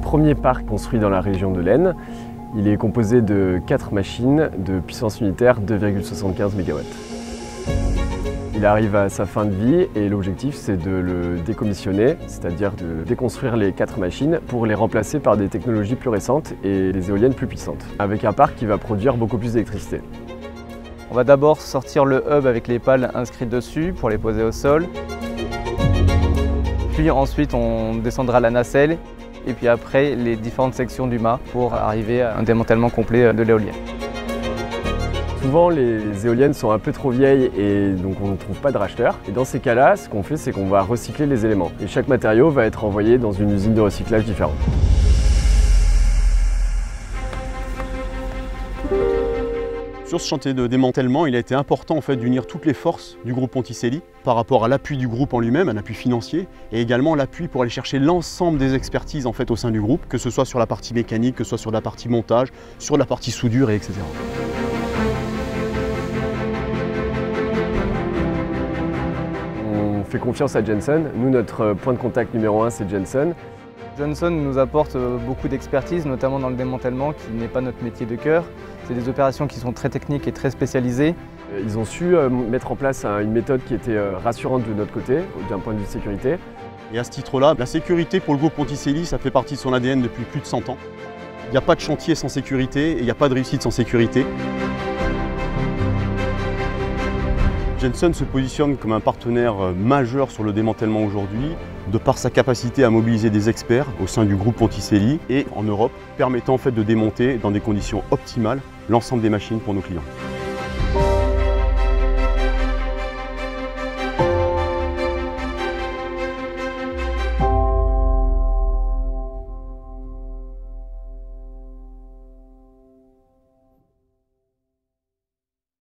premier parc construit dans la région de l'Aisne. Il est composé de 4 machines de puissance unitaire 2,75 MW. Il arrive à sa fin de vie et l'objectif c'est de le décommissionner, c'est-à-dire de déconstruire les 4 machines pour les remplacer par des technologies plus récentes et des éoliennes plus puissantes, avec un parc qui va produire beaucoup plus d'électricité. On va d'abord sortir le hub avec les pales inscrites dessus pour les poser au sol. Puis ensuite on descendra la nacelle et puis après les différentes sections du mât pour arriver à un démantèlement complet de l'éolienne. Souvent les éoliennes sont un peu trop vieilles et donc on ne trouve pas de racheteur. Et dans ces cas-là, ce qu'on fait c'est qu'on va recycler les éléments. Et chaque matériau va être envoyé dans une usine de recyclage différente. Sur ce chantier de démantèlement, il a été important en fait, d'unir toutes les forces du groupe Ponticelli par rapport à l'appui du groupe en lui-même, un appui financier, et également l'appui pour aller chercher l'ensemble des expertises en fait, au sein du groupe, que ce soit sur la partie mécanique, que ce soit sur la partie montage, sur la partie soudure, etc. On fait confiance à Jensen. Nous, notre point de contact numéro 1, c'est Jensen. Jensen nous apporte beaucoup d'expertise, notamment dans le démantèlement, qui n'est pas notre métier de cœur. C'est des opérations qui sont très techniques et très spécialisées. Ils ont su mettre en place une méthode qui était rassurante de notre côté, d'un point de vue de sécurité. Et à ce titre-là, la sécurité pour le groupe Ponticelli, ça fait partie de son ADN depuis plus de 100 ans. Il n'y a pas de chantier sans sécurité et il n'y a pas de réussite sans sécurité. Jensen se positionne comme un partenaire majeur sur le démantèlement aujourd'hui, de par sa capacité à mobiliser des experts au sein du groupe Ponticelli et en Europe, permettant en fait de démonter dans des conditions optimales l'ensemble des machines pour nos clients.